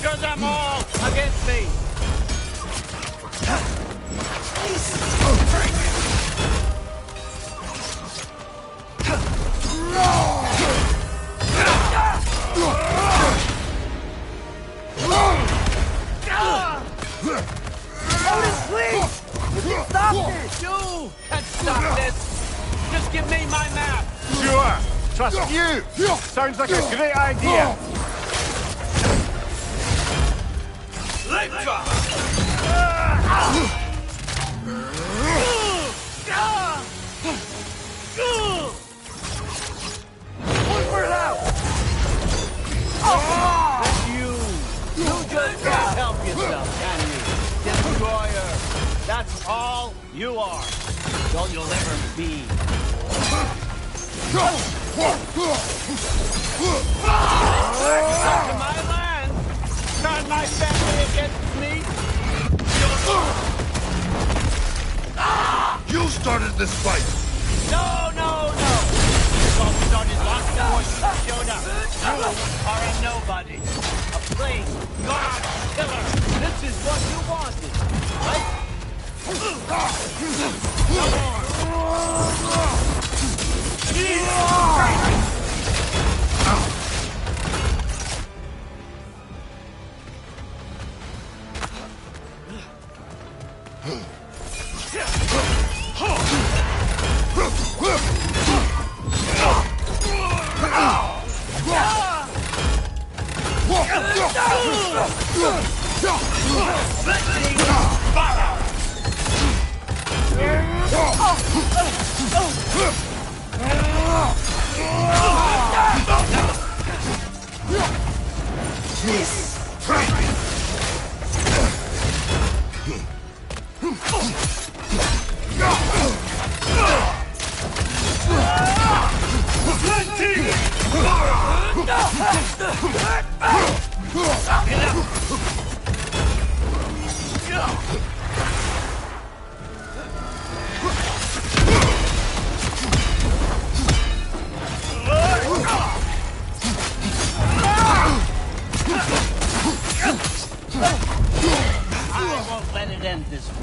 Conquer them all against me! Otis, please! You can stop this! You can stop this! Just give me my map! Sure! Trust you! Sounds like a great idea! You just can't help yourself, can you? Destroyer! That's all you are. That's all you'll ever be. Back to my land! Turn my family against me! You started this fight! No, no, no! This all started long before you showed up. You are a nobody. A plague, god, killer. This is what you wanted, right? I won't let it end this way.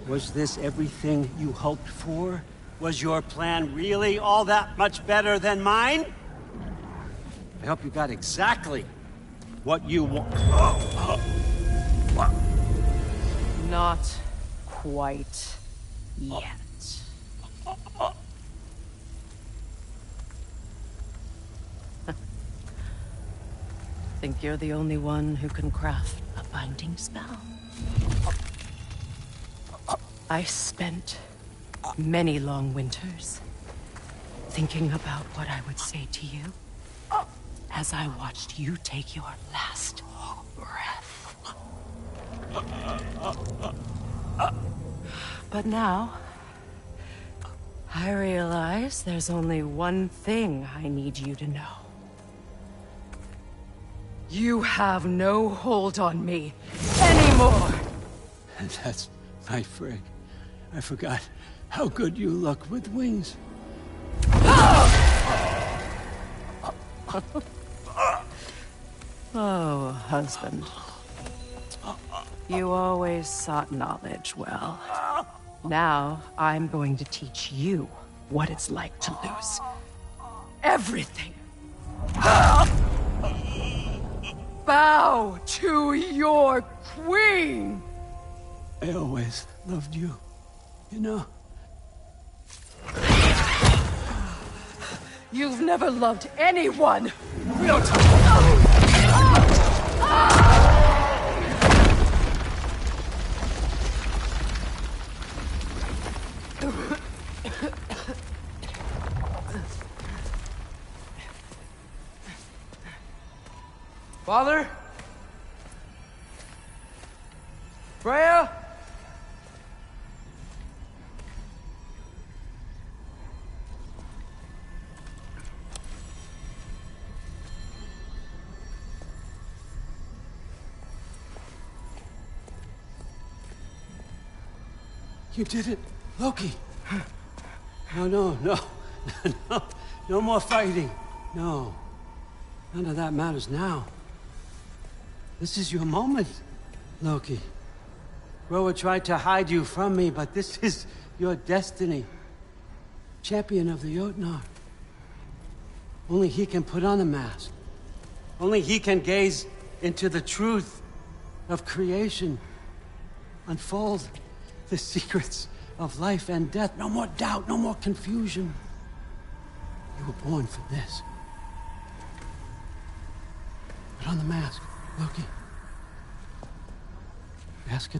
Was this everything you hoped for? Was your plan really all that much better than mine? I hope you got exactly what you want. Not quite yet. Think you're the only one who can craft a binding spell? I spent many long winters thinking about what I would say to you as I watched you take your last breath. But now, I realize there's only one thing I need you to know. You have no hold on me anymore! That's my frig. I forgot how good you look with wings. Oh, husband. You always sought knowledge well. Now, I'm going to teach you what it's like to lose everything. bow to your queen. I always loved you, you know? You've never loved anyone. No time. Father? Freya? You did it, Loki. No, no, no. No, no more fighting. No. None of that matters now. This is your moment, Loki. Groa tried to hide you from me, but this is your destiny. Champion of the Jotnar. Only he can put on the mask. Only he can gaze into the truth of creation. Unfold the secrets of life and death. No more doubt, no more confusion. You were born for this. Put on the mask, Loki. Ask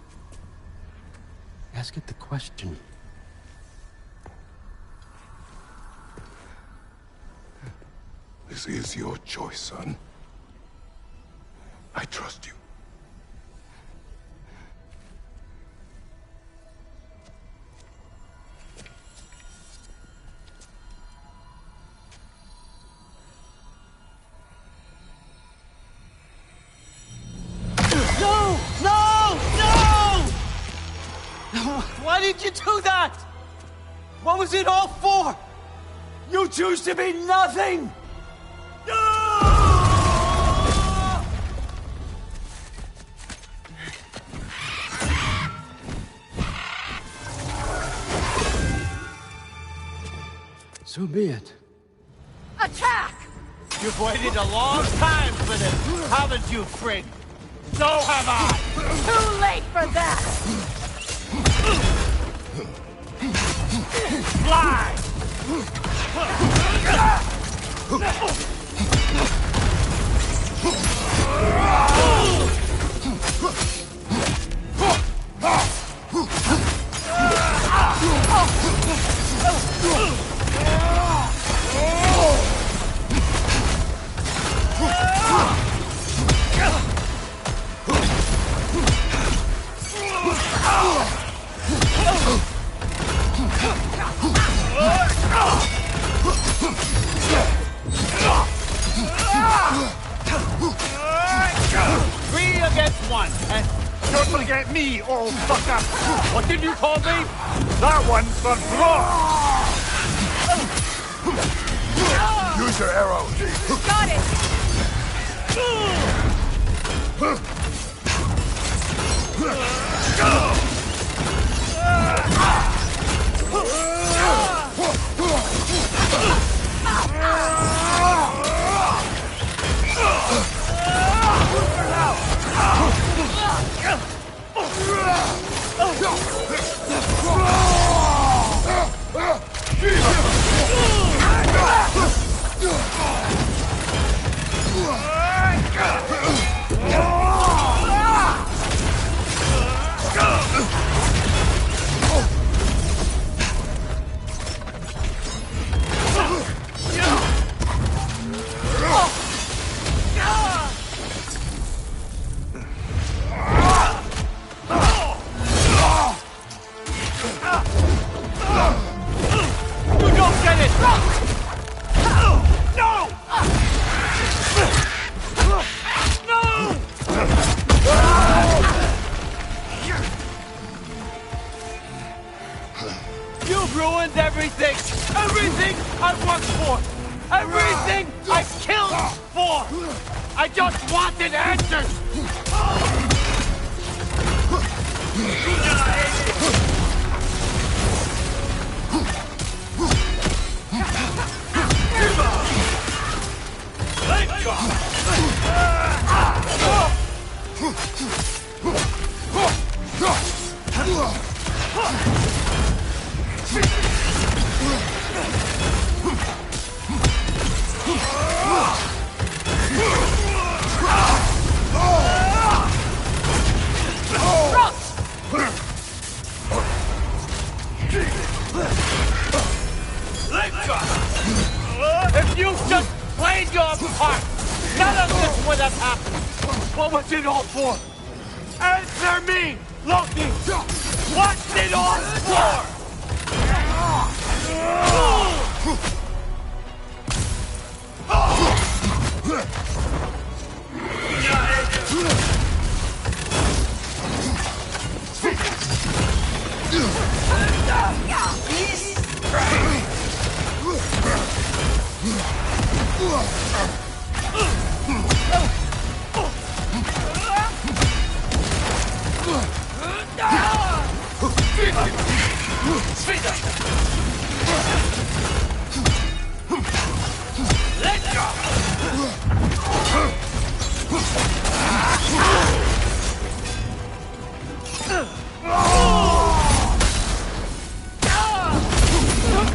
it the question. This is your choice, son. I trust you. No! No! No! Why did you do that? What was it all for? You choose to be nothing! No! So be it. Attack! You've waited a long time for this, haven't you, Frigg? So have I! Too late for that! Fly! Three against one, and Don't forget me, old fucker! what did you call me? That one's for Brock! Use your arrow. Got it! You don't get it! No! You've ruined everything! Everything I worked for! Everything I killed for! I just wanted answers! Let go! If you just played your part, none of this would have happened. What was it all for? Answer me, Loki! What's it all for?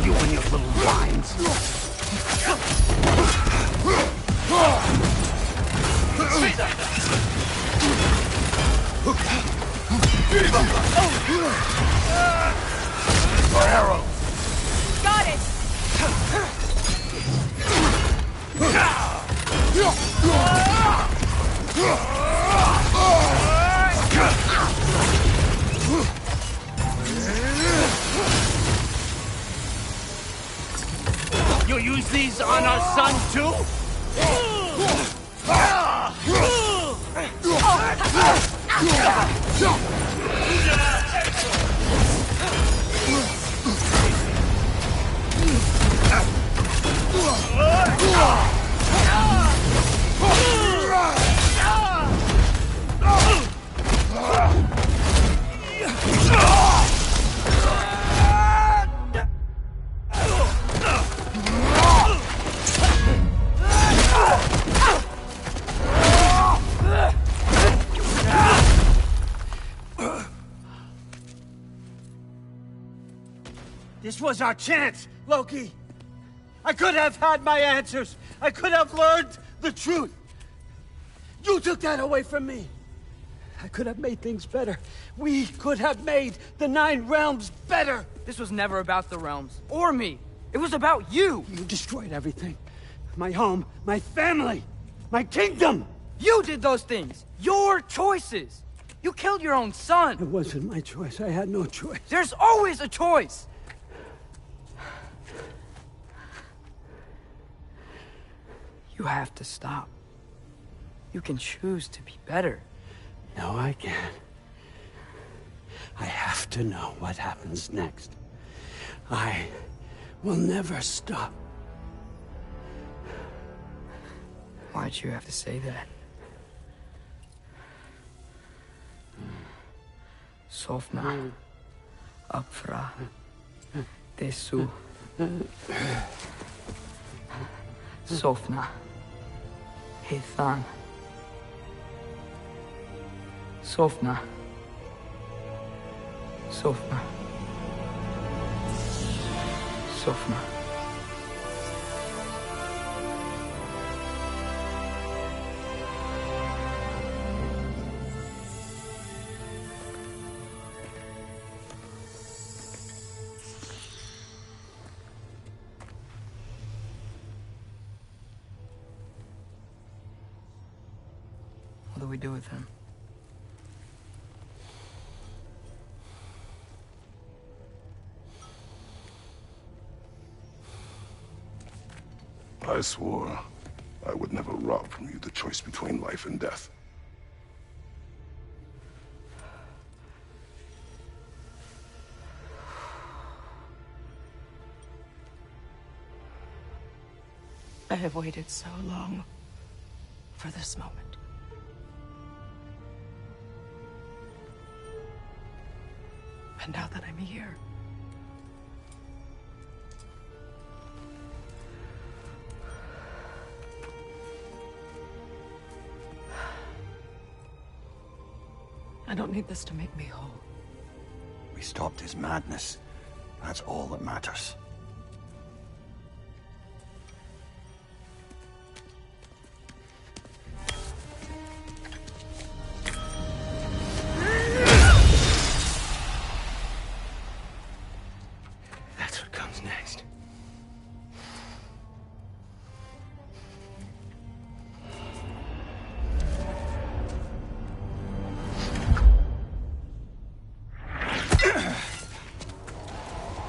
You and your little lines. Your arrow. Got it! You use these on our son too? This was our chance, Loki. I could have had my answers. I could have learned the truth. You took that away from me. I could have made things better. We could have made the 9 realms better. This was never about the realms, or me. It was about you! You destroyed everything. My home, my family, my kingdom. You did those things! Your choices! You killed your own It son! wasn't my choice. I had no choice. There's always a choice! You have to stop. You can choose to be better. No, I can't. I have to know what happens next. I will never stop. Why'd you have to say that? Sofna. Apfra. Desu. Sofna. Hithan. Sofna. Sofna. Sofna. What do we do with him? I swore I would never rob from you the choice between life and death. I have waited so long for this moment. And now that I'm here, I don't need this to make me whole. We stopped his madness. That's all that matters. That's what comes next.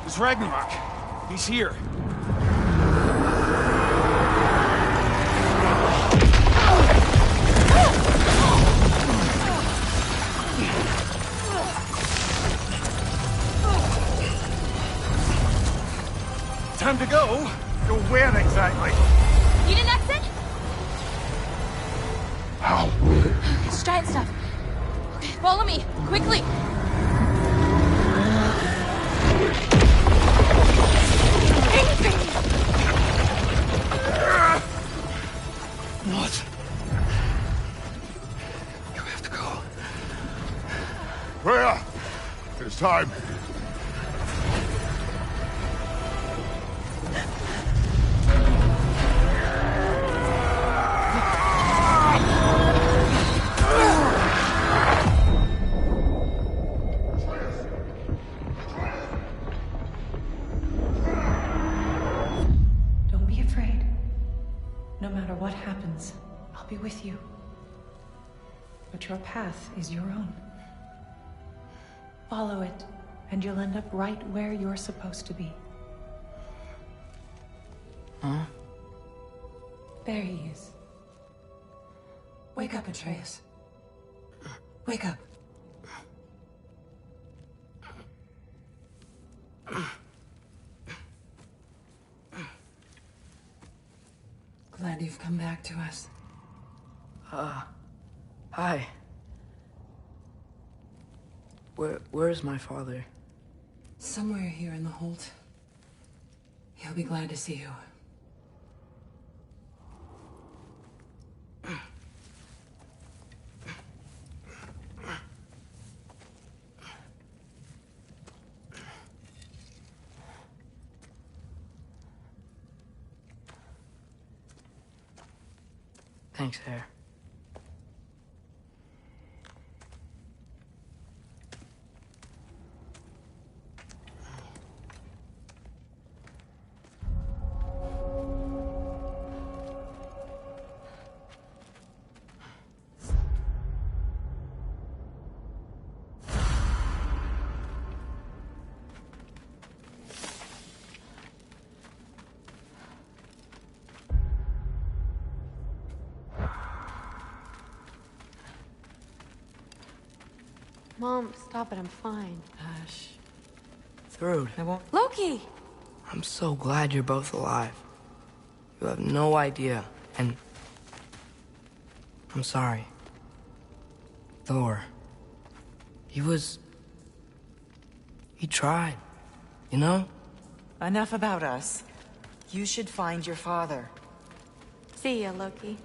It's Ragnarok. He's here. Time to go? Go where exactly? You need an exit? How? It's giant stuff. Okay, follow me, quickly. What? You have to go. Freya! It's time. Don't be afraid. No matter what happens, I'll be with you. But your path is your own. Follow it, and you'll end up right where you're supposed to be. Huh? There he is. Wake up, Atreus. Wake up. Glad you've come back to us. Hi. Where's my father? Somewhere here in the Holt. He'll be glad to see you. Thanks, Hare. Mom, stop it. I'm fine. Hush. Thrud, I won't. Loki! I'm so glad you're both alive. You have no idea, and I'm sorry. Thor. He tried, you know? Enough about us. You should find your father. See ya, Loki.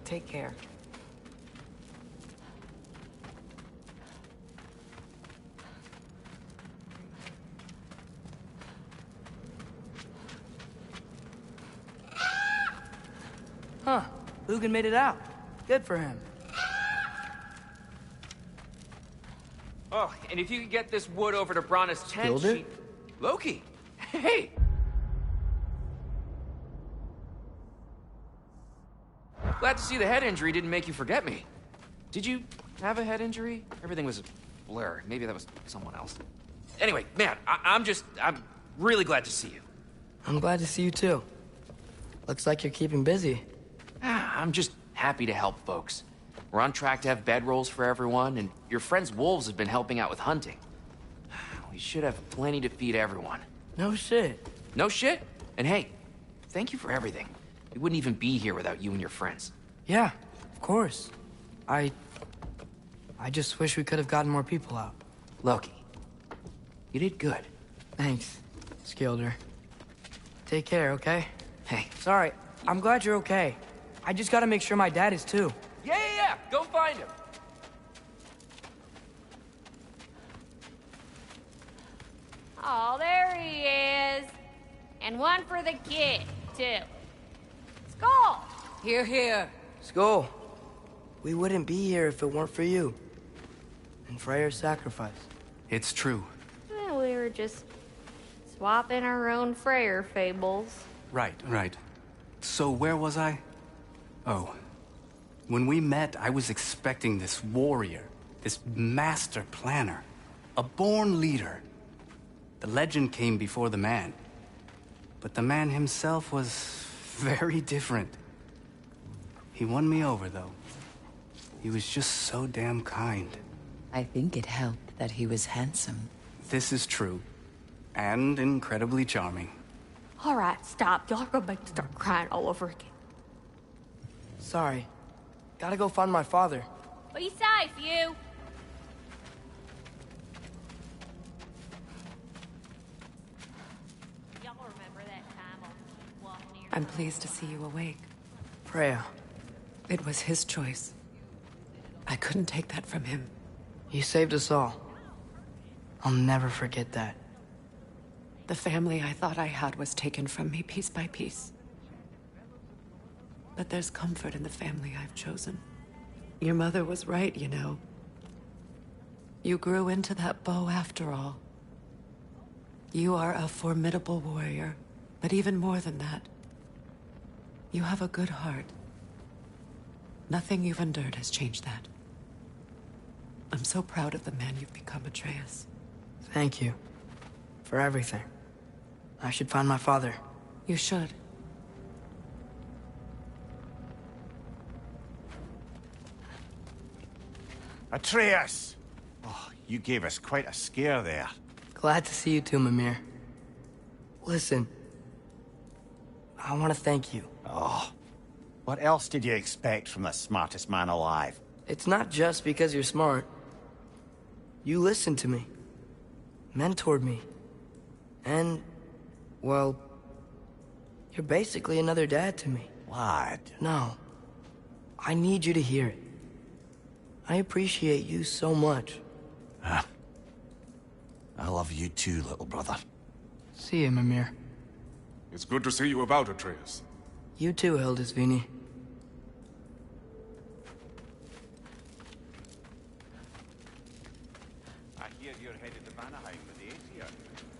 Take care. Huh. Lugan made it out. Good for him. Oh, and if you could get this wood over to Brana's tent, Killed it? Loki! Hey! Glad to see the head injury didn't make you forget me. Did you have a head injury? Everything was a blur. Maybe that was someone else. Anyway, man, I'm really glad to see you. I'm glad to see you too. Looks like you're keeping busy. I'm just happy to help folks. We're on track to have bedrolls for everyone, and your friend's wolves have been helping out with hunting. We should have plenty to feed everyone. No shit. No shit? And hey, thank you for everything. We wouldn't even be here without you and your friends. Yeah, of course. I just wish we could have gotten more people out. Loki, you did good. Thanks, Skilder. Take care, okay? Hey. Sorry, I'm glad you're okay. I just gotta make sure my dad is too. Yeah. Go find him. Oh, there he is. And one for the kid, too. Skull! Here, here. Skull. We wouldn't be here if it weren't for you. And Freyr's sacrifice. It's true. We were just swapping our own Freyr fables. Right. So where was I? Oh. When we met, I was expecting this warrior, this master planner, a born leader. The legend came before the man. But the man himself was very different. He won me over, though. He was just so damn kind. I think it helped that he was handsome. This is true. And incredibly charming. All right, stop. Y'all are gonna make me start crying all over again. Sorry. Gotta go find my father. Be safe, you. Y'all remember that time I was walking here? I'm pleased to see you awake. Freya. It was his choice. I couldn't take that from him. He saved us all. I'll never forget that. The family I thought I had was taken from me piece by piece. But there's comfort in the family I've chosen. Your mother was right, you know. You grew into that bow after all. You are a formidable warrior, but even more than that, you have a good heart. Nothing you've endured has changed that. I'm so proud of the man you've become, Atreus. Thank you. For everything. I should find my father. You should. Atreus! Oh, you gave us quite a scare there. Glad to see you too, Mimir. Listen. I want to thank you. Oh. What else did you expect from the smartest man alive? It's not just because you're smart. You listened to me. Mentored me. And, well, you're basically another dad to me. Lad. No. I need you to hear it. I appreciate you so much. I love you too, little brother. See you, Mimir. It's good to see you about, Atreus. You too, Hildisvini. I hear you're headed to Vanaheim with the Aesir.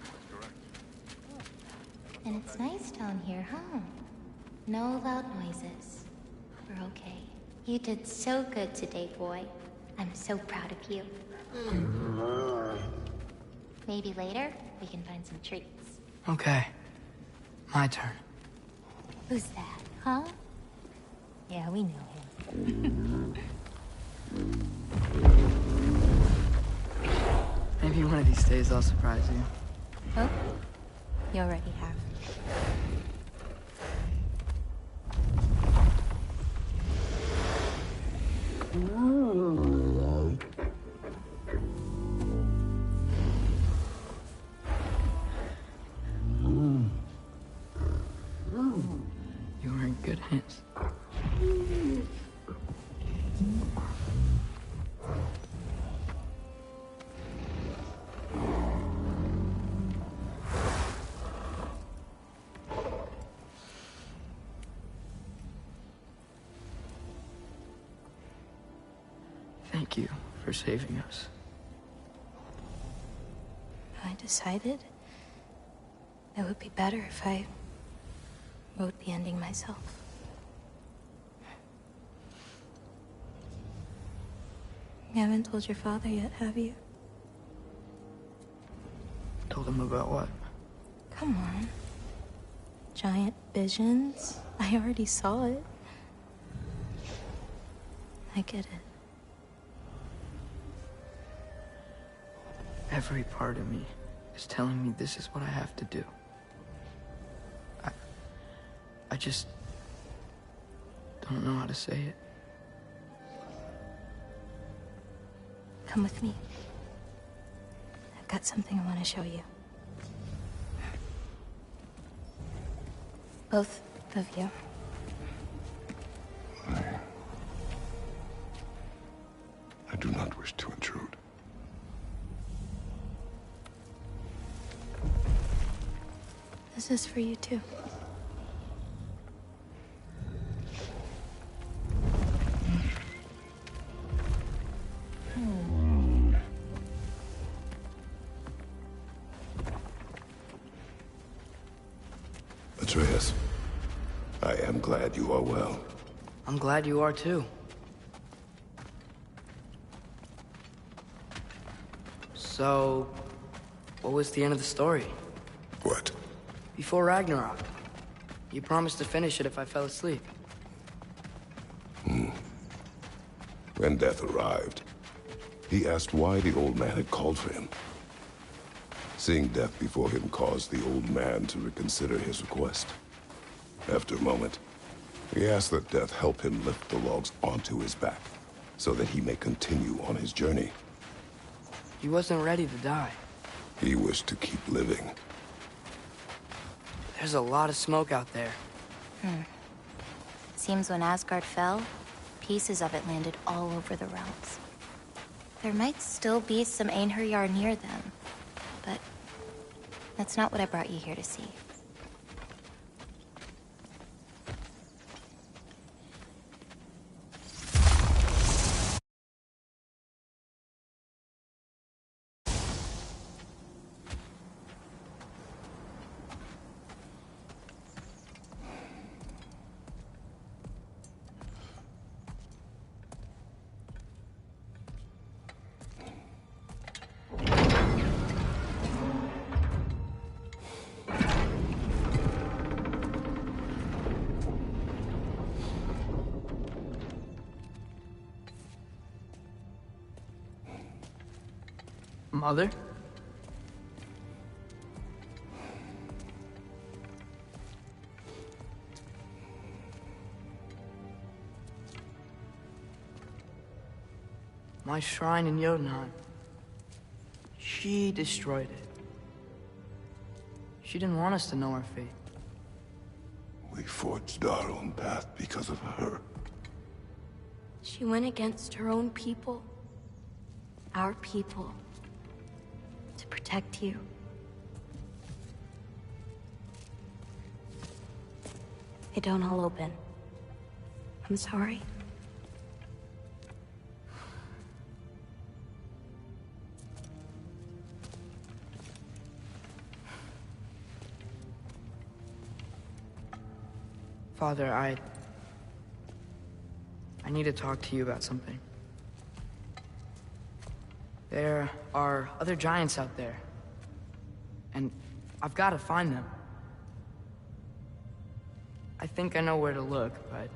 That's correct. And it's nice down here, huh? No loud noises. We're okay. You did so good today, boy. I'm so proud of you. Maybe later, we can find some treats. Okay. My turn. Who's that, huh? Yeah, we know him. Maybe one of these days I'll surprise you. Oh? You already have. You were in good hands. Thank you for saving us. I decided it would be better if I wrote the ending myself. You haven't told your father yet, have you? Told him about what? Come on. Giant visions? I already saw it. I get it. Every part of me is telling me this is what I have to do. I just don't know how to say it. Come with me. I've got something I want to show you. Both of you. I do not wish to intrude. This is for you too. Atreus, I am glad you are well. I'm glad you are too. So, what was the end of the story? What? Before Ragnarok. You promised to finish it if I fell asleep. When death arrived, he asked why the old man had called for him. Seeing death before him caused the old man to reconsider his request. After a moment, he asked that death help him lift the logs onto his back, so that he may continue on his journey. He wasn't ready to die. He wished to keep living. There's a lot of smoke out there. Seems when Asgard fell, pieces of it landed all over the realms. There might still be some Einherjar near them, but that's not what I brought you here to see. Mother? My shrine in Jotunheim. She destroyed it. She didn't want us to know our fate. We forged our own path because of her. She went against her own people. Our people. To protect you. They don't all open. I'm sorry. Father, I need to talk to you about something. There are other giants out there, and I've got to find them. I think I know where to look, but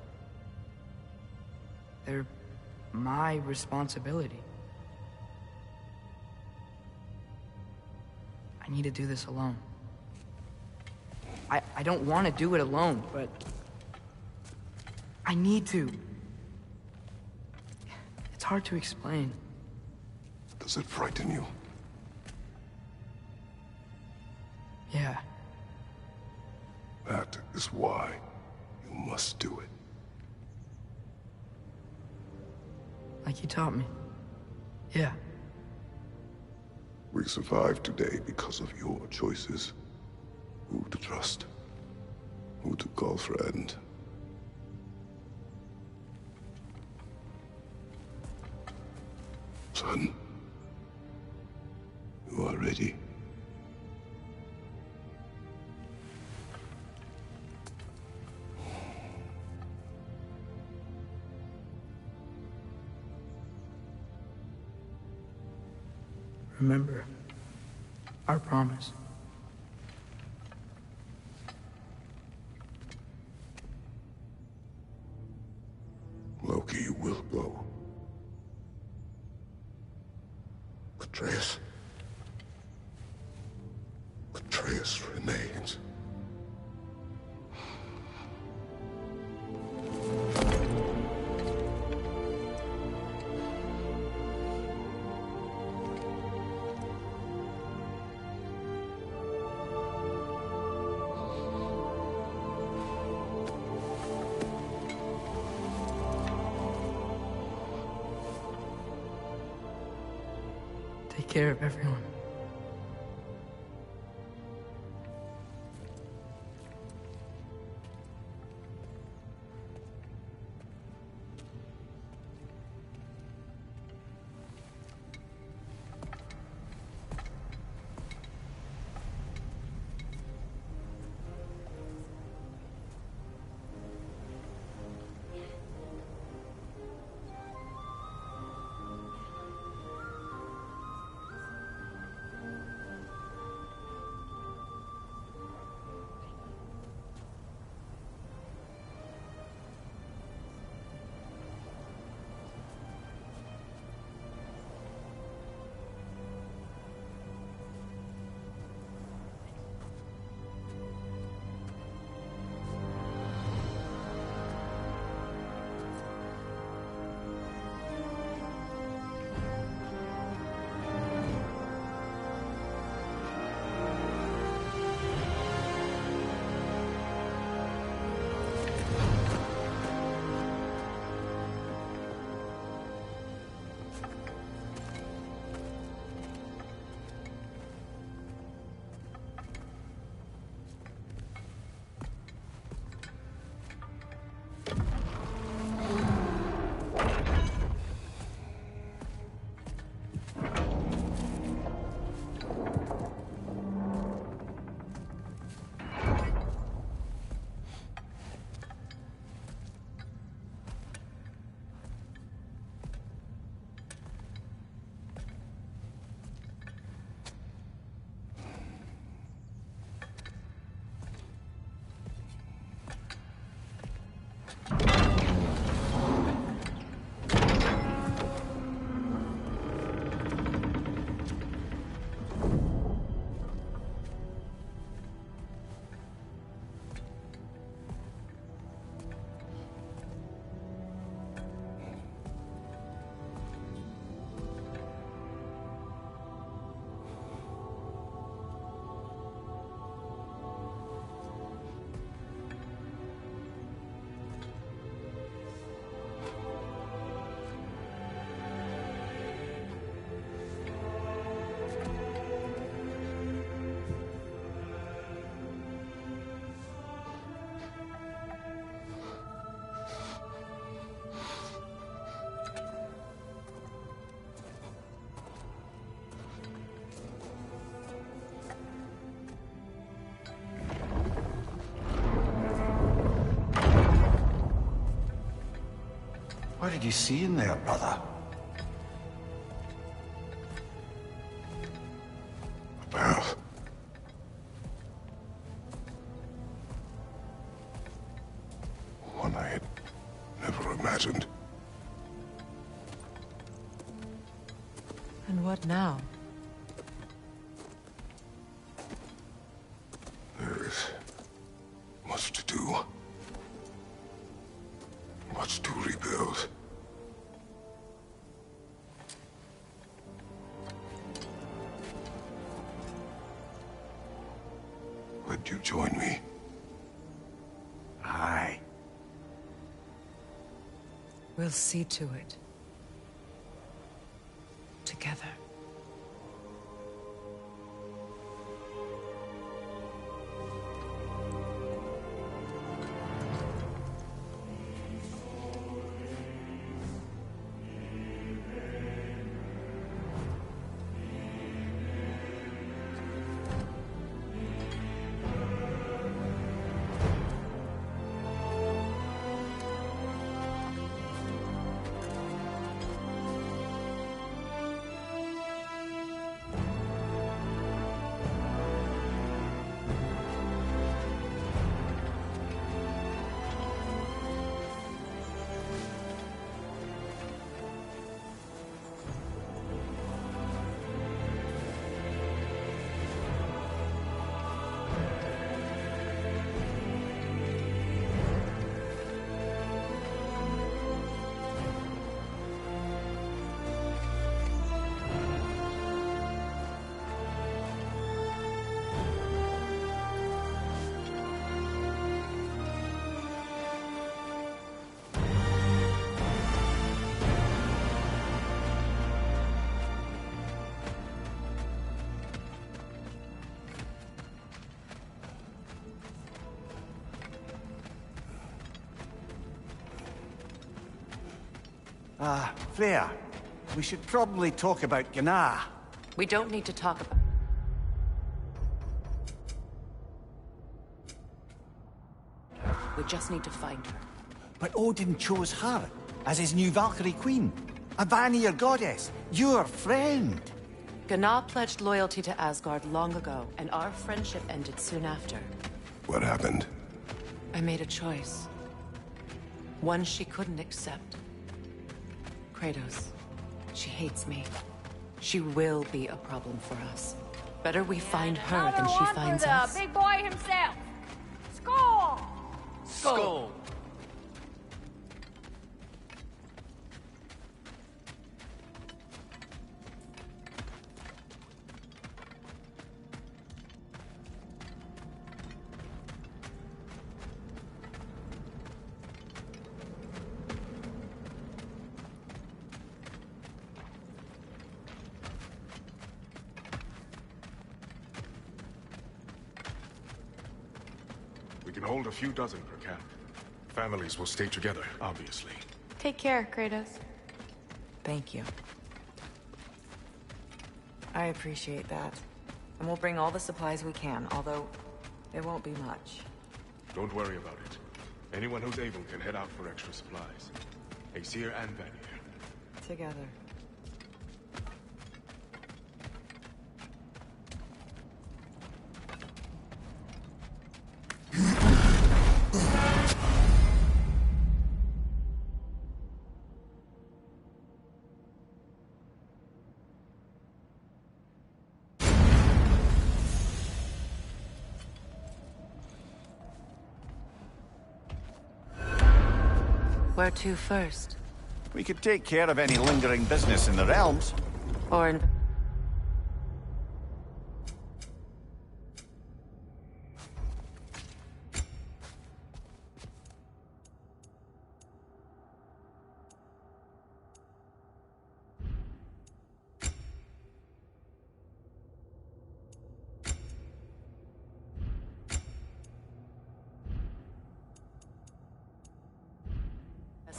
they're my responsibility. I need to do this alone. I don't want to do it alone, but I need to. It's hard to explain. Does it frighten you? Yeah. That is why you must do it. Like you taught me. Yeah. We survived today because of your choices. Who to trust. Who to call friend. Son. You are ready. Remember our promise. Loki will go. Atreus. Atreus remains. Take care of everyone. What did you see in there, brother? A path. One I had never imagined. And what now? There is much to do. Much to rebuild. Would you join me? Aye. We'll see to it. Together. Freya, we should probably talk about Gná. We don't need to talk about... We just need to find her. But Odin chose her as his new Valkyrie queen. A Vanir goddess, your friend. Gná pledged loyalty to Asgard long ago, and our friendship ended soon after. What happened? I made a choice. One she couldn't accept. Kratos. She hates me. She will be a problem for us. Better we find her than she finds us. Big boy himself. Skull! Skull! We can hold a few dozen per camp. Families will stay together, obviously. Take care, Kratos. Thank you. I appreciate that. And we'll bring all the supplies we can, although it won't be much. Don't worry about it. Anyone who's able can head out for extra supplies. Aesir and Vanir. Together. Where to first? We could take care of any lingering business in the realms. Or in...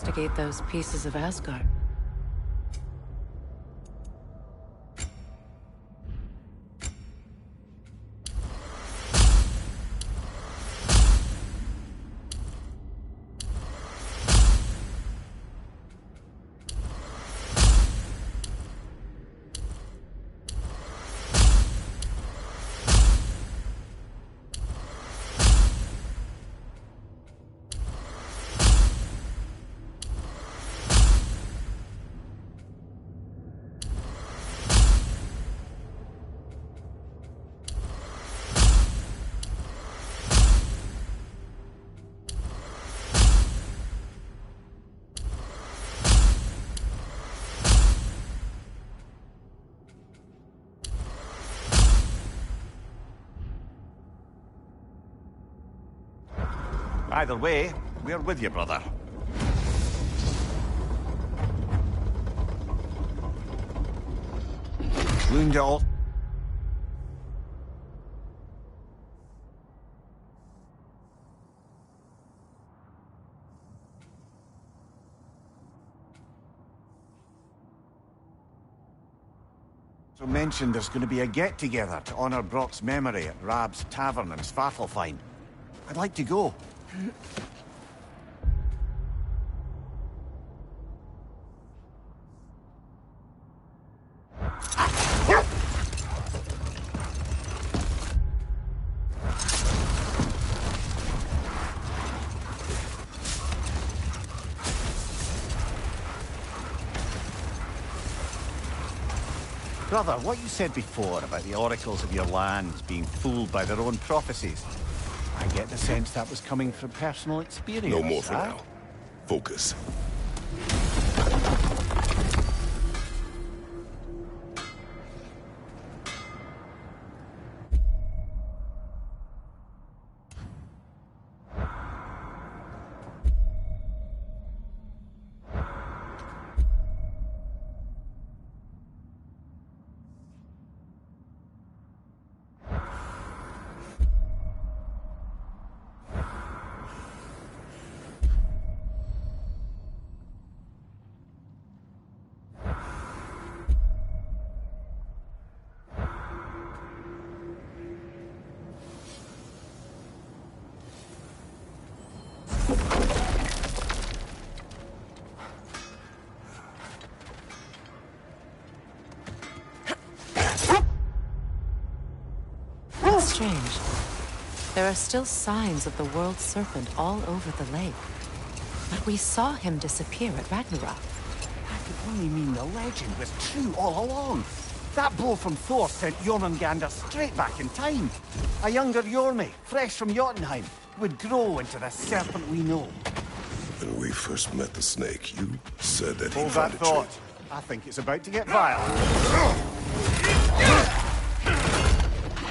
investigate those pieces of Asgard. Either way, we're with you, brother. Wound all. So mentioned there's going to be a get-together to honour Brock's memory at Rab's Tavern in Svartalfheim. I'd like to go. Brother, what you said before about the oracles of your lands being fooled by their own prophecies, I get the sense that was coming from personal experience. No more for now. Focus. Strange. There are still signs of the world serpent all over the lake. But we saw him disappear at Ragnarok. That could only mean the legend was true all along. That blow from Thor sent Jormungandr straight back in time. A younger Jormi, fresh from Jotunheim, would grow into the serpent we know. When we first met the snake, you said that he Hold found that a thought. trick. I think it's about to get violent.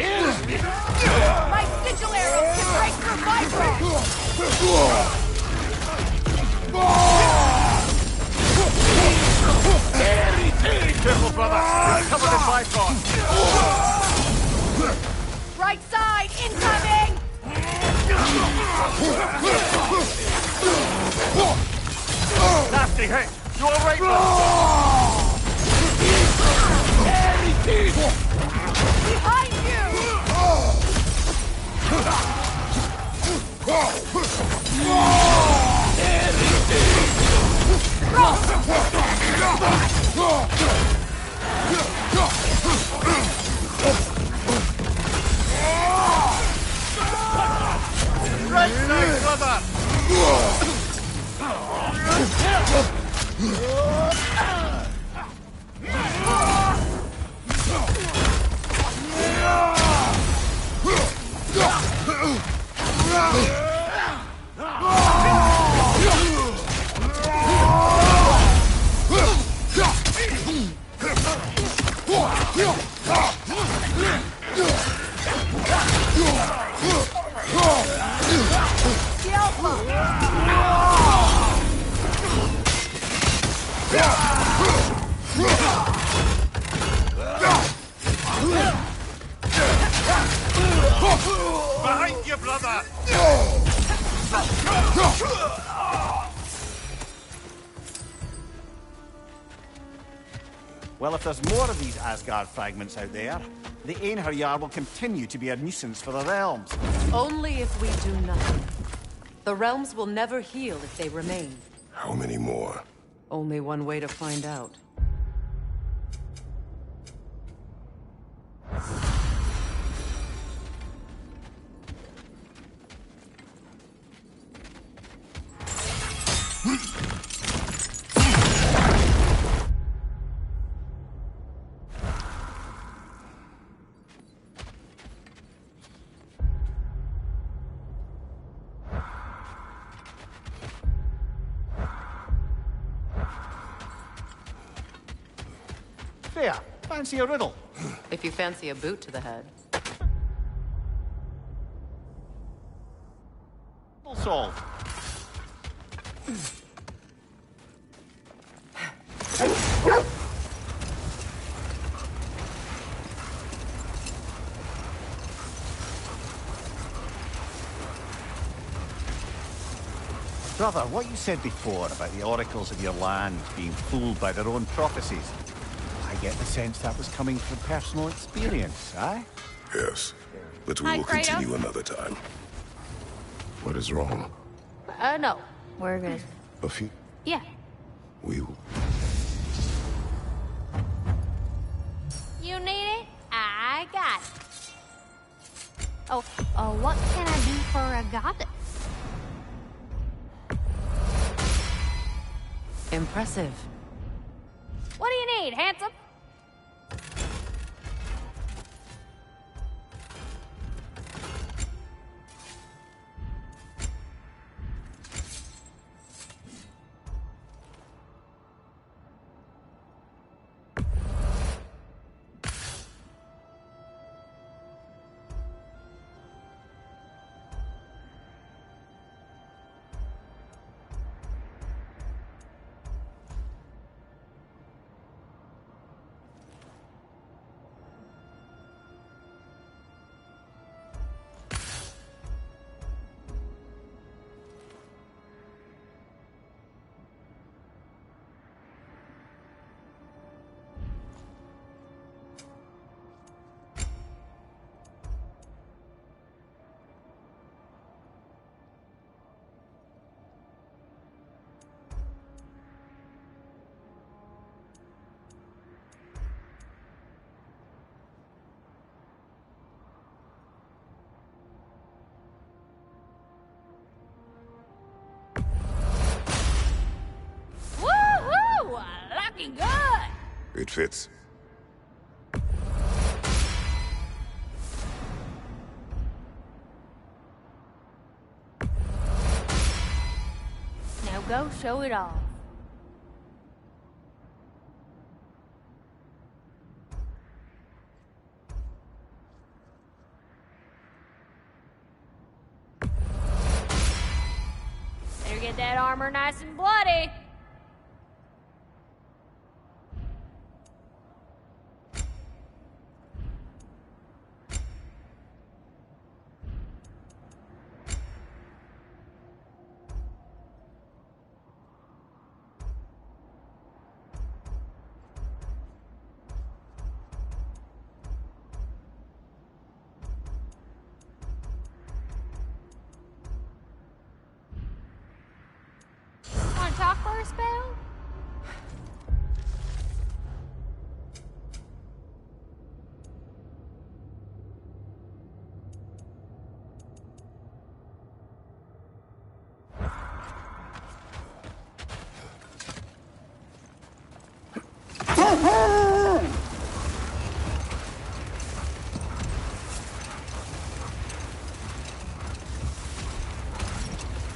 My sigil arrows can break through Careful, brother. It's covered in Bifrost. Right side, incoming! Nasty hit. You all right, Behind you! Right side, brother. Behind you, brother! Well, if there's more of these Asgard fragments out there, the Einherjar will continue to be a nuisance for the realms. Only if we do nothing. The realms will never heal if they remain. How many more? Only one way to find out. Freya, fancy a riddle? If you fancy a boot to the head. Solved. Brother, what you said before about the oracles of your land being fooled by their own prophecies, I get the sense that was coming from personal experience, aye? Yes, but we Hi, will Kratos. continue another time. What is wrong? No. We're good. A few... Yeah. We will... You need it? I got it. Oh, what can I do for a goddess? Impressive. What do you need, handsome? Woohoo! Looking good! It fits. Now go show it off. Better get that armor nice and bloody. Want to talk for a spell?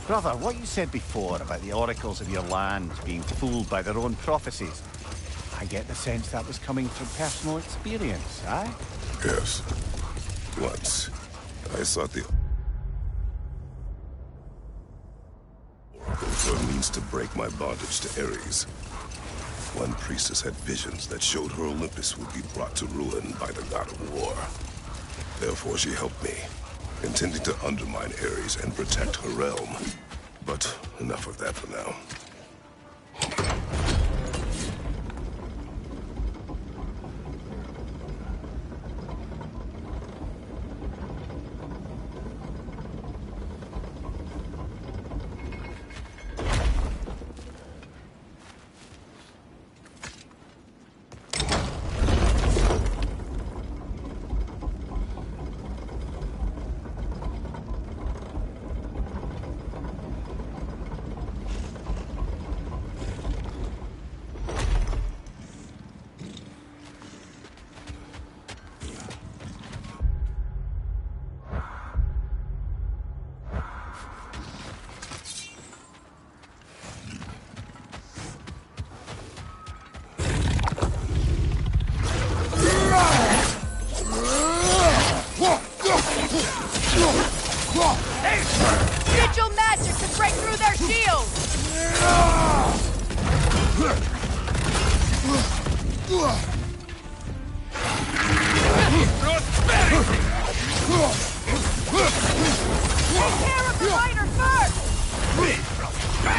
Brother, what you said before about the oracles of your land being fooled by their own prophecies, I get the sense that was coming from personal experience, aye? Yes. Once, I sought the oracle for a means to break my bondage to Ares. One priestess had visions that showed her Olympus would be brought to ruin by the god of war. Therefore, she helped me, intending to undermine Ares and protect her realm. But enough of that for now.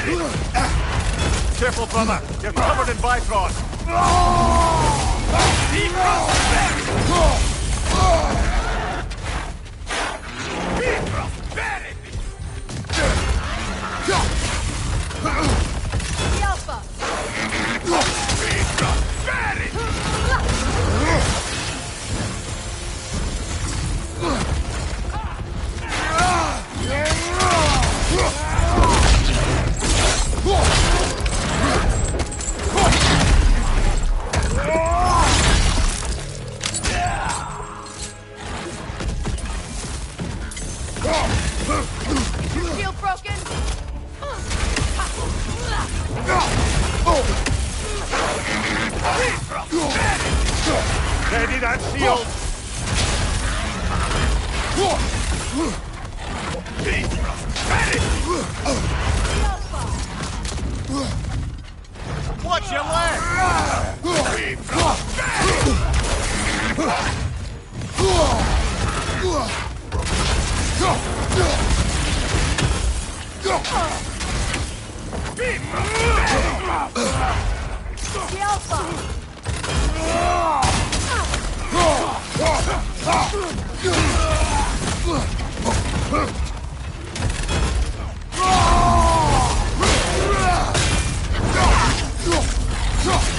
Careful, brother. You're covered in Bifrost. Shield broken. Ready that shield. Watch your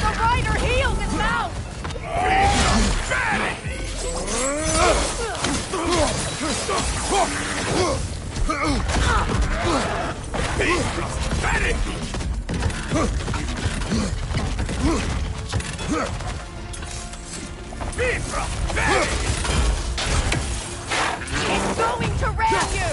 The rider healed his mouth. He's going to ram you.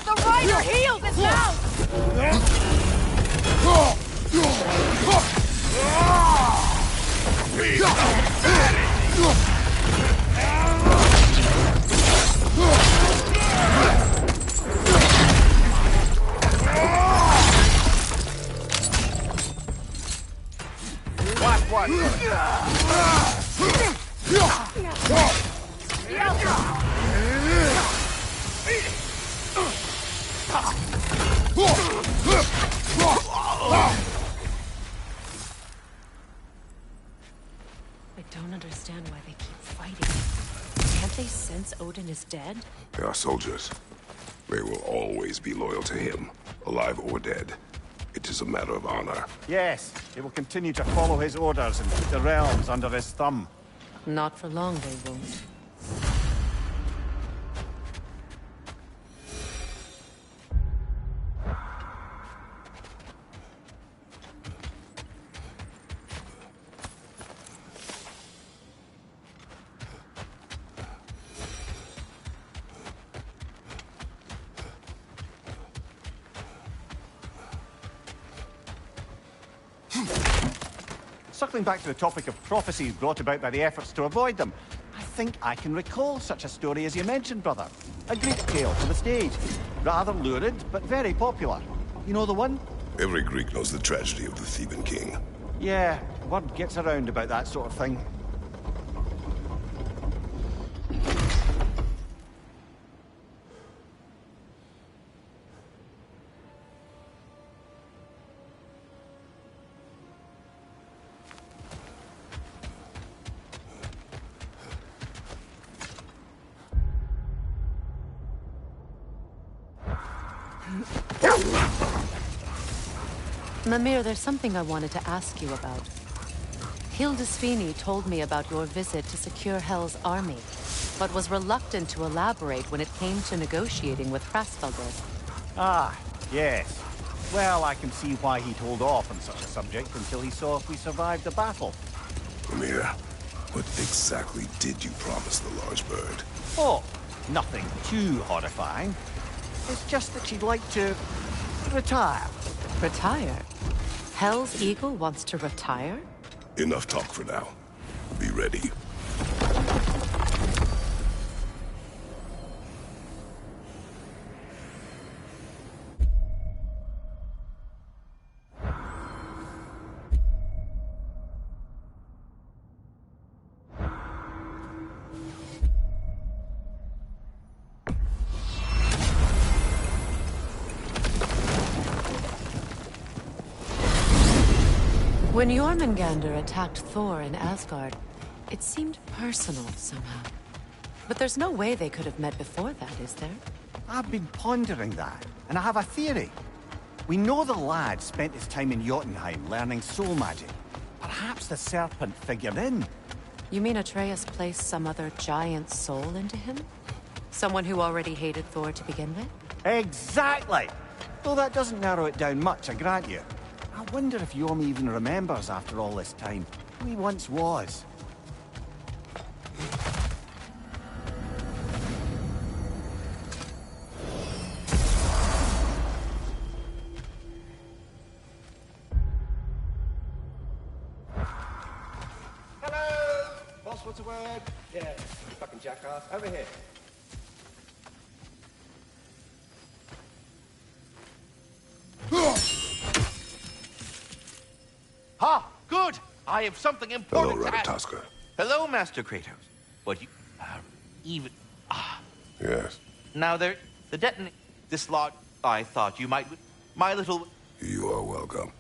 The rider healed his mouth. Last one. I don't understand why they keep fighting. Can't they sense Odin is dead? They are soldiers. They will always be loyal to him, alive or dead. It is a matter of honor. Yes, he will continue to follow his orders and keep the realms under his thumb. Not for long, they won't. Circling back to the topic of prophecies brought about by the efforts to avoid them, I think I can recall such a story as you mentioned, brother. A Greek tale for the stage. Rather lurid, but very popular. You know the one? Every Greek knows the tragedy of the Theban king. Yeah, word gets around about that sort of thing. Mimir, there's something I wanted to ask you about. Hildisvini told me about your visit to secure Hell's army, but was reluctant to elaborate when it came to negotiating with Hrasfaldir. Ah, yes. Well, I can see why he'd hold off on such a subject until he saw if we survived the battle. Amir, what exactly did you promise the large bird? Oh, nothing too horrifying. It's just that she'd like to retire. Retire? Hell's Eagle wants to retire? Enough talk for now. Be ready. When Jormungandr attacked Thor in Asgard, it seemed personal somehow. But there's no way they could have met before that, is there? I've been pondering that, and I have a theory. We know the lad spent his time in Jotunheim learning soul magic. Perhaps the serpent figured in. You mean Atreus placed some other giant soul into him? Someone who already hated Thor to begin with? Exactly! Though that doesn't narrow it down much, I grant you. I wonder if Yorm even remembers after all this time who he once was. Hello! Boss wants a word? Yeah, fucking jackass. Over here. Ha! Good! I have something important Hello, to ask. Ratatoskr. Hello, Master Kratos. What you... even... Yes. Now there... The detonate... This lot... I thought you might... My little... You are welcome.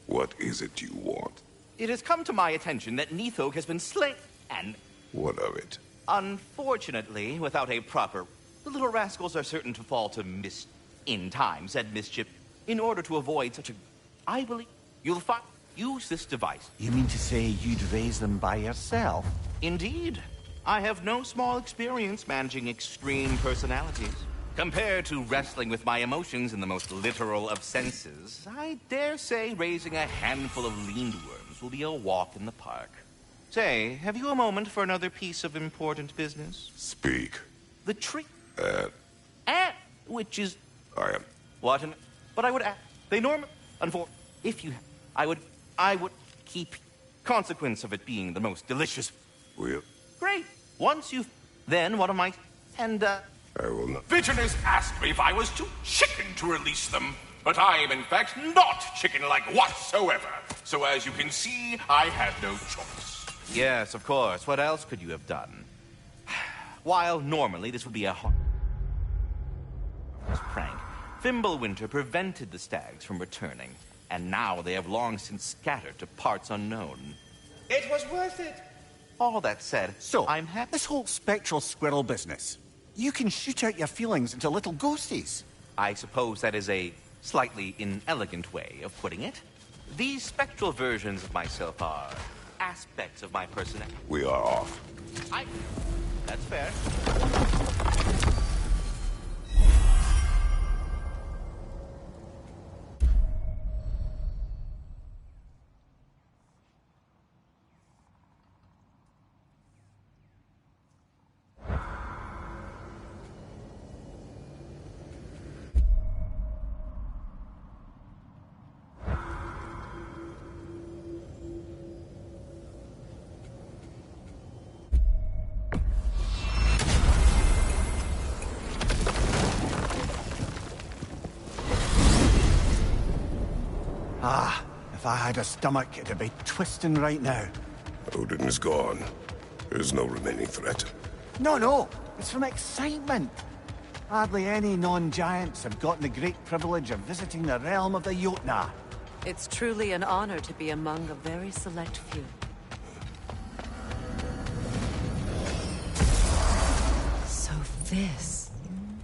What is it you want? It has come to my attention that Nithog has been slain, and... What of it? Unfortunately, without a proper... The little rascals are certain to fall to in time, said Mischief. In order to avoid such a... I believe you'll find... Use this device. You mean to say you'd raise them by yourself? Indeed. I have no small experience managing extreme personalities. Compared to wrestling with my emotions in the most literal of senses, I dare say raising a handful of lean worms will be a walk in the park. Say, have you a moment for another piece of important business? Speak. The tree... which is... I am... What an... But I would add... They normally... If you... I would keep... Consequence of it being the most delicious... Will? Great. Once you've... Then what am I... And, I will not... Vigilance asked me if I was too chicken to release them, but I am in fact not chicken-like whatsoever. So as you can see, I had no choice. Yes, of course. What else could you have done? While normally this would be a prank, Fimbulwinter prevented the stags from returning, and now they have long since scattered to parts unknown. It was worth it. All that said, so I'm happy. This whole spectral squirrel business. You can shoot out your feelings into little ghosties. I suppose that is a slightly inelegant way of putting it. These spectral versions of myself are aspects of my personality. We are off. That's fair. If I had a stomach, it'd be twisting right now. Odin is gone. There's no remaining threat. No. It's from excitement. Hardly any non-giants have gotten the great privilege of visiting the realm of the Jotnar. It's truly an honor to be among a very select few. So this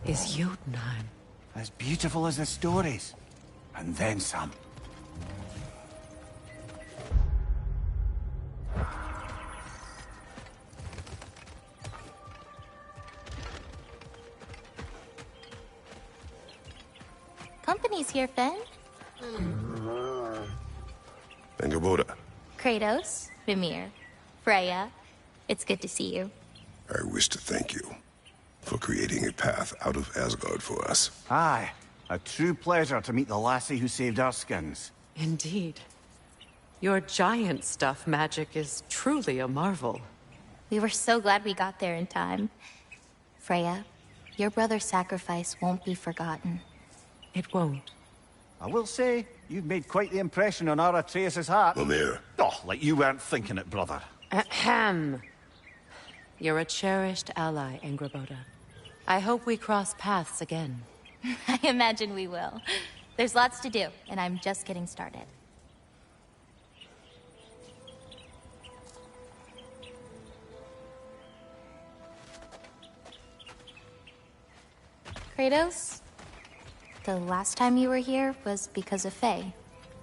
is Jotunheim. As beautiful as the stories. And then some. Company's here, Finn. Angerboda, Kratos, Mimir, Freya. It's good to see you. I wish to thank you for creating a path out of Asgard for us. Aye, a true pleasure to meet the lassie who saved our skins. Indeed. Your giant stuff magic is truly a marvel. We were so glad we got there in time. Freya, your brother's sacrifice won't be forgotten. It won't. I will say, you've made quite the impression on our Atreus' heart. Mimir. Oh, like you weren't thinking it, brother. Ahem. You're a cherished ally, Angerboda. I hope we cross paths again. I imagine we will. There's lots to do, and I'm just getting started. Kratos? The last time you were here was because of Faye,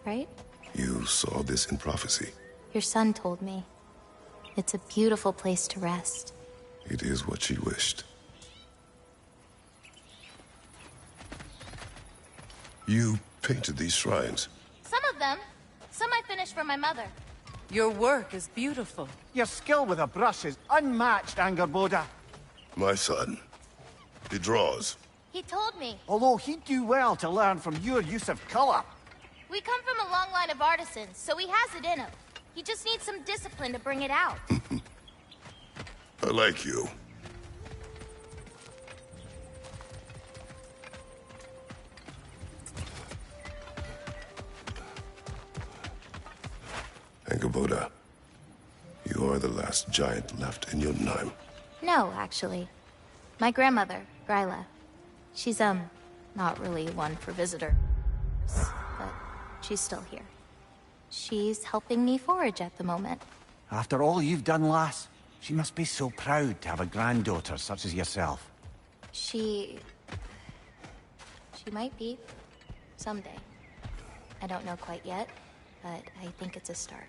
right? You saw this in prophecy. Your son told me. It's a beautiful place to rest. It is what she wished. You painted these shrines. Some of them. Some I finished for my mother. Your work is beautiful. Your skill with a brush is unmatched, Angerboda. My son, he draws. He told me. Although he'd do well to learn from your use of color. We come from a long line of artisans, so he has it in him. He just needs some discipline to bring it out. I like you. Angerboda, you are the last giant left in Jotunheim. No, actually. My grandmother, Gryla. She's, not really one for visitors, but she's still here. She's helping me forage at the moment. After all you've done, lass, she must be so proud to have a granddaughter such as yourself. She might be. Someday. I don't know quite yet, but I think it's a start.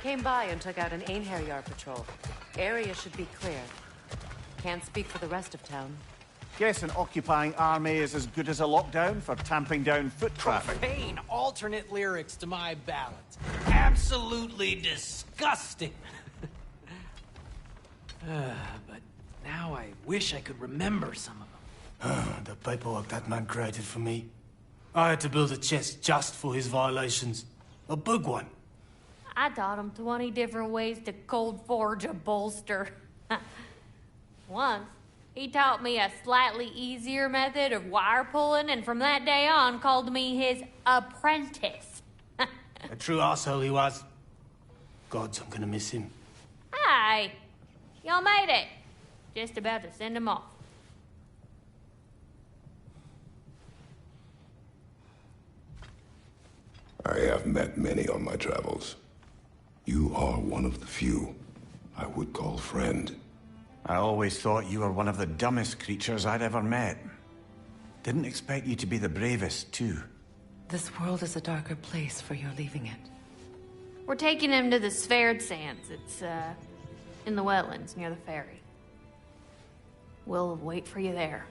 came by and took out an Einherjar patrol. Area should be clear. Can't speak for the rest of town. Guess an occupying army is as good as a lockdown for tamping down foot traffic. Profane alternate lyrics to my ballads. Absolutely disgusting. But now I wish I could remember some of them. The paperwork that man created for me. I had to build a chest just for his violations. A big one. I taught him 20 different ways to cold forge a bolster. Once, he taught me a slightly easier method of wire pulling, and from that day on called me his apprentice. A true arsehole he was. Gods, I'm gonna miss him. Hi! Y'all made it. Just about to send him off. I have met many on my travels. You are one of the few I would call friend. I always thought you were one of the dumbest creatures I'd ever met. Didn't expect you to be the bravest, too. This world is a darker place for your leaving it. We're taking him to the Sverd Sands. It's, in the wetlands near the ferry. We'll wait for you there.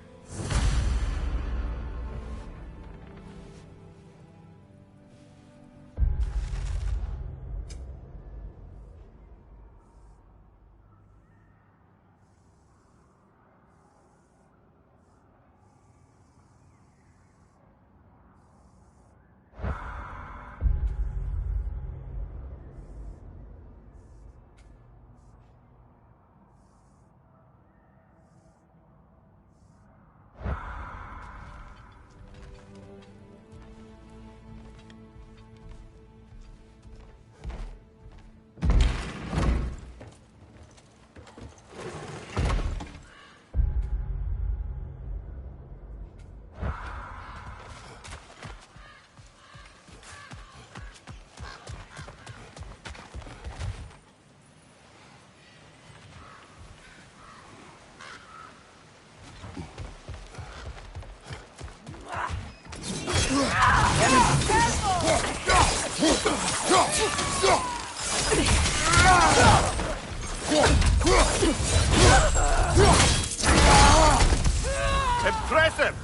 Impressive!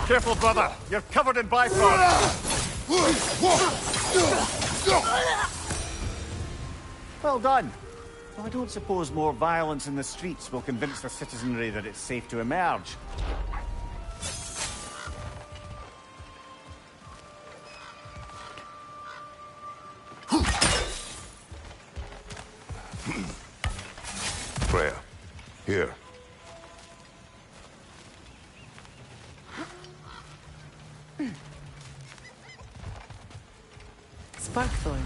Careful, brother. You're covered in byproducts. Well done. So I don't suppose more violence in the streets will convince the citizenry that it's safe to emerge. Freya, here. Sparkthorn.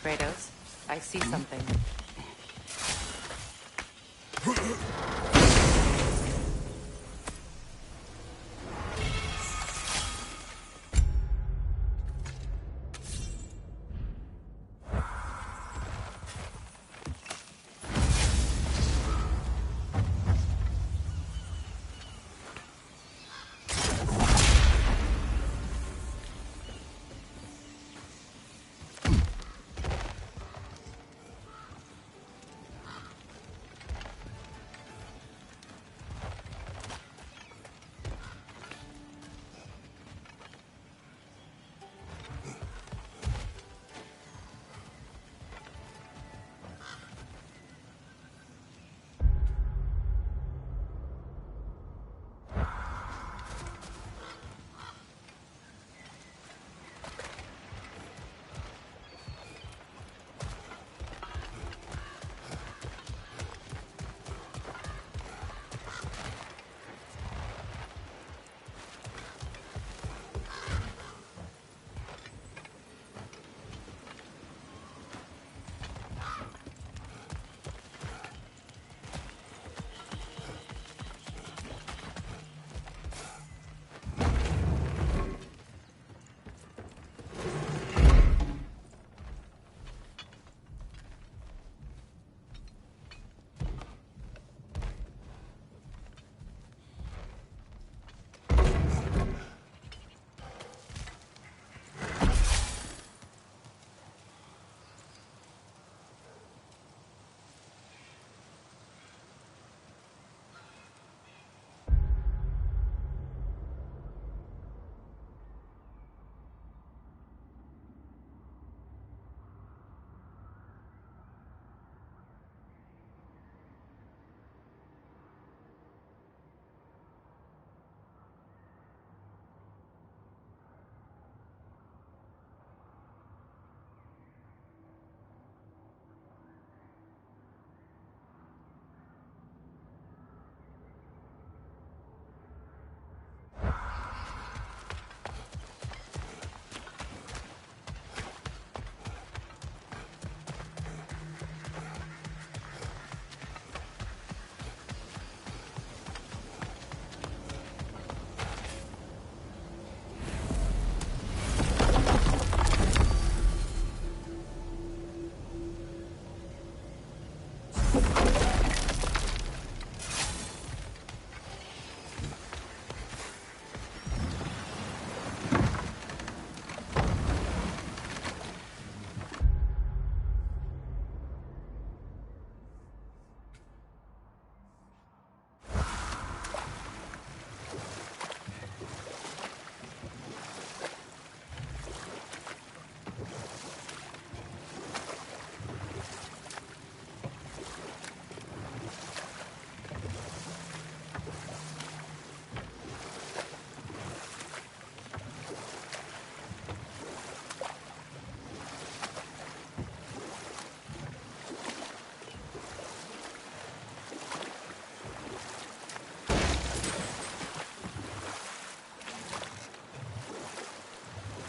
Kratos, I see something.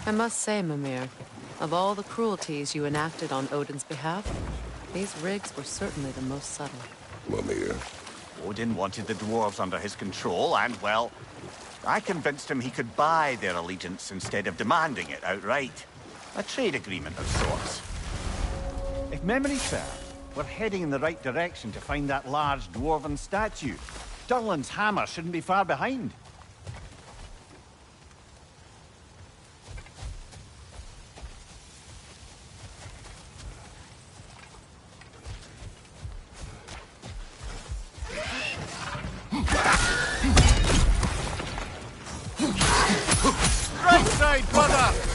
I must say, Mimir, of all the cruelties you enacted on Odin's behalf, these rigs were certainly the most subtle. Mimir. Odin wanted the dwarves under his control, and, well, I convinced him he could buy their allegiance instead of demanding it outright. A trade agreement of sorts. If memory serves, we're heading in the right direction to find that large dwarven statue. Durlin's hammer shouldn't be far behind. Right side, brother!